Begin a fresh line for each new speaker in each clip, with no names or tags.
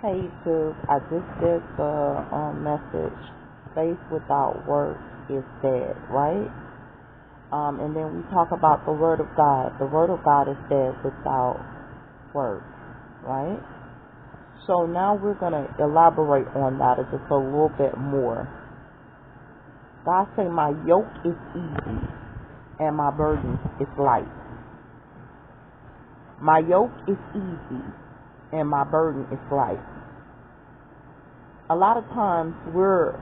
Hey, sis, I just did the message. Faith without works is dead, right? And then we talk about the Word of God. The Word of God is dead without works, right? So now we're going to elaborate on that just a little bit more. God say, my yoke is easy and my burden is light. My yoke is easy and my burden is light. A lot of times we're,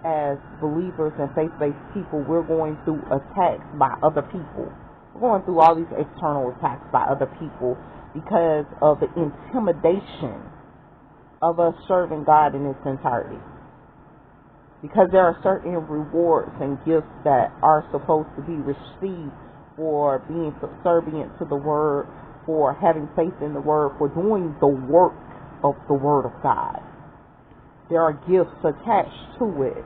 as believers and faith-based people, we're going through attacks by other people. We're going through all these external attacks by other people because of the intimidation of us serving God in its entirety. Because there are certain rewards and gifts that are supposed to be received for being subservient to the Word, for having faith in the Word, for doing the work of the Word of God. There are gifts attached to it.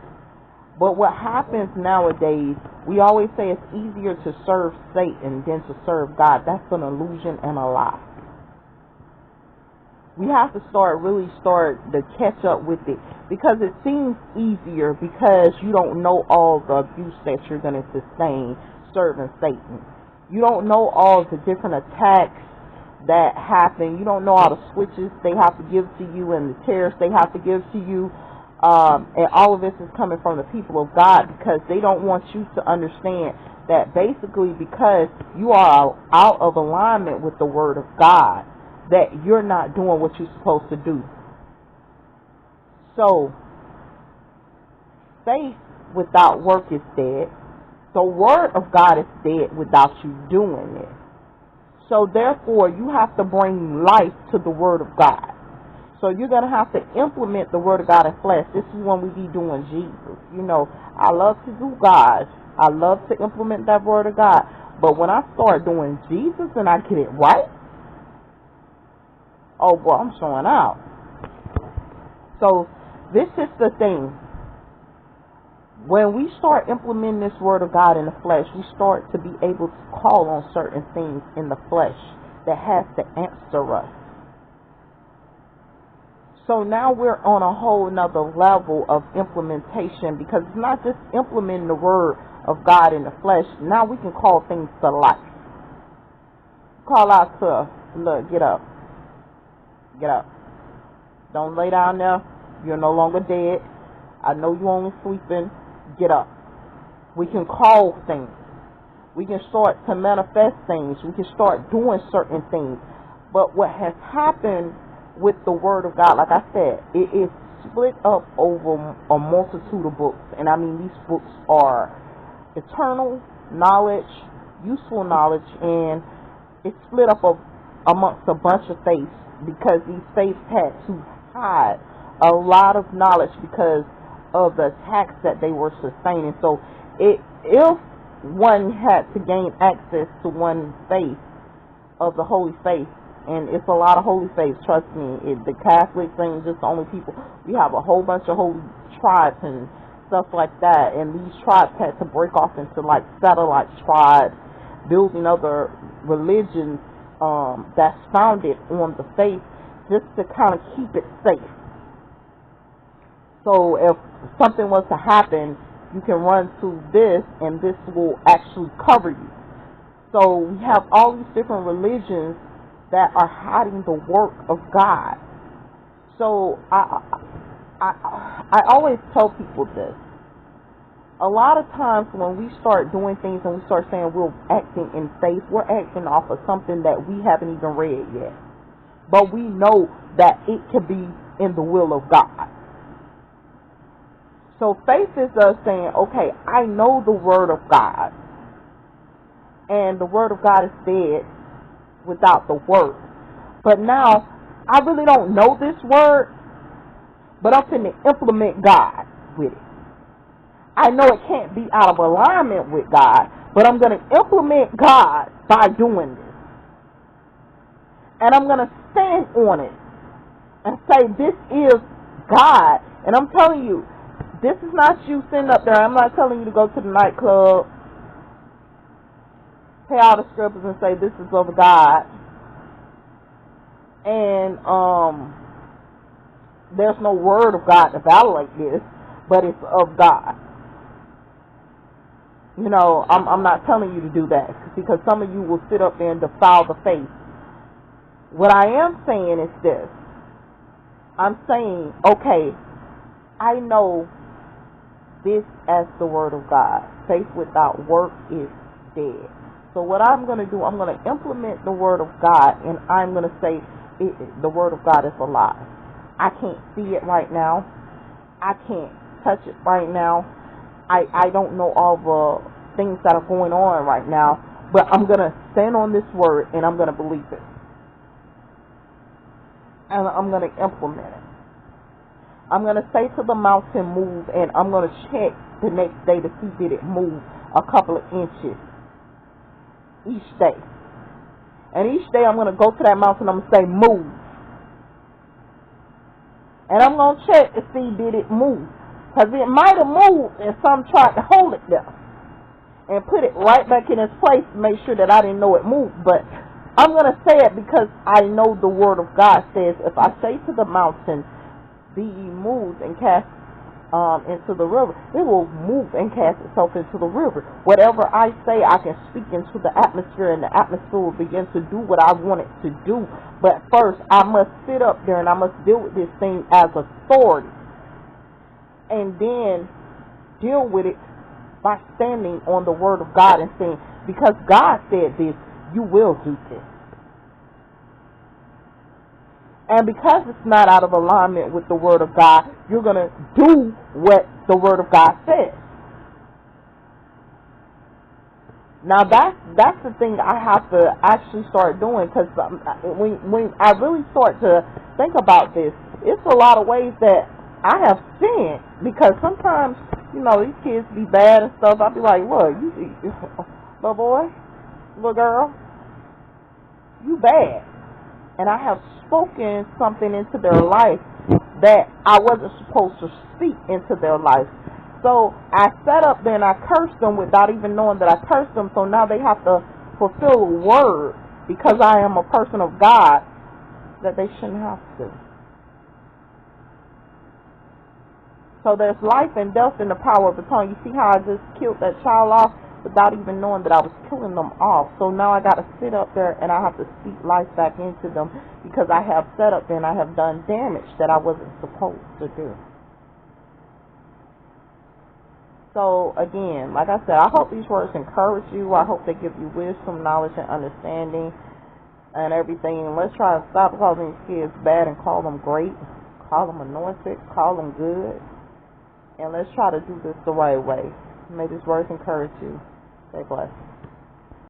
But what happens nowadays, we always say it's easier to serve Satan than to serve God. That's an illusion and a lie. We have to really start to catch up with it, because it seems easier because you don't know all the abuse that you're going to sustain serving Satan. You don't know all the different attacks that happen. You don't know all the switches they have to give to you and the tears they have to give to you. And all of this is coming from the people of God, because they don't want you to understand that basically because you are out of alignment with the Word of God, that you're not doing what you're supposed to do. So, faith without work is dead. The Word of God is dead without you doing it. So therefore, you have to bring life to the Word of God. So you're going to have to implement the Word of God in flesh. This is when we be doing Jesus. You know, I love to do God. I love to implement that Word of God. But when I start doing Jesus and I get it right, oh boy, I'm showing out. So this is the thing. When we start implementing this Word of God in the flesh, we start to be able to call on certain things in the flesh that has to answer us. So now we're on a whole nother level of implementation, because it's not just implementing the Word of God in the flesh. Now we can call things to life. Call out to, look, get up. Get up. Don't lay down there. You're no longer dead. I know you're only sleeping. Get up. We can call things. We can start to manifest things. We can start doing certain things. But what has happened with the Word of God, like I said, it is split up over a multitude of books. And I mean, these books are eternal knowledge, useful knowledge, and it's split up amongst a bunch of faiths, because these faiths had to hide a lot of knowledge because of the attacks that they were sustaining. So if one had to gain access to one faith of the holy faith, and it's a lot of holy faiths, trust me, the Catholics ain't just the only people. We have a whole bunch of holy tribes and stuff like that, and these tribes had to break off into like satellite tribes, building other religions that's founded on the faith, just to kind of keep it safe. So if something was to happen, you can run to this, and this will actually cover you. So we have all these different religions that are hiding the work of God. So I always tell people this. A lot of times when we start doing things and we start saying we're acting in faith, we're acting off of something that we haven't even read yet. But we know that it can be in the will of God. So faith is us saying, okay, I know the Word of God, and the Word of God is dead without the Word. But now, I really don't know this Word, but I'm going to implement God with it. I know it can't be out of alignment with God, but I'm going to implement God by doing this. And I'm going to stand on it and say, this is God. And I'm telling you, this is not you sitting up there. I'm not telling you to go to the nightclub, pay all the strippers and say, this is of God. And there's no word of God to validate this, but it's of God. You know, I'm not telling you to do that because some of you will sit up there and defile the faith. What I am saying is this. I'm saying, okay, I know this as the word of God. Faith without work is dead. So what I'm going to do, I'm going to implement the word of God, and I'm going to say the word of God is alive. I can't see it right now. I can't touch it right now. I don't know all the things that are going on right now, but I'm going to stand on this word, and I'm going to believe it. And I'm going to implement it. I'm going to say to the mountain, move, and I'm going to check the next day to see did it move a couple of inches each day. And each day I'm going to go to that mountain, I'm going to say, move. And I'm going to check to see did it move. Because it might have moved and some tried to hold it there and put it right back in its place to make sure that I didn't know it moved. But I'm going to say it because I know the word of God says, if I say to the mountain, be ye moved and cast into the river, it will move and cast itself into the river. Whatever I say, I can speak into the atmosphere, and the atmosphere will begin to do what I want it to do. But first, I must sit up there and I must deal with this thing as authority, and then deal with it by standing on the word of God and saying, because God said this, you will do this. And because it's not out of alignment with the word of God, you're going to do what the word of God says. Now that's the thing I have to actually start doing, because when I really start to think about this, it's a lot of ways that I have sinned. Because sometimes, you know, these kids be bad and stuff. I'll be like, look, you little boy, little girl, you bad. And I have spoken something into their life that I wasn't supposed to speak into their life. So I sat up there and I cursed them without even knowing that I cursed them. So now they have to fulfill a word, because I am a person of God, that they shouldn't have to. So there's life and death in the power of the tongue. You see how I just killed that child off without even knowing that I was killing them off. So now I got to sit up there and I have to speak life back into them, because I have sat up there and I have done damage that I wasn't supposed to do. So again, like I said, I hope these words encourage you. I hope they give you wisdom, knowledge, and understanding and everything. And let's try to stop calling these kids bad and call them great. Call them anointed. Call them good. And let's try to do this the right way. May these words encourage you. Stay blessed.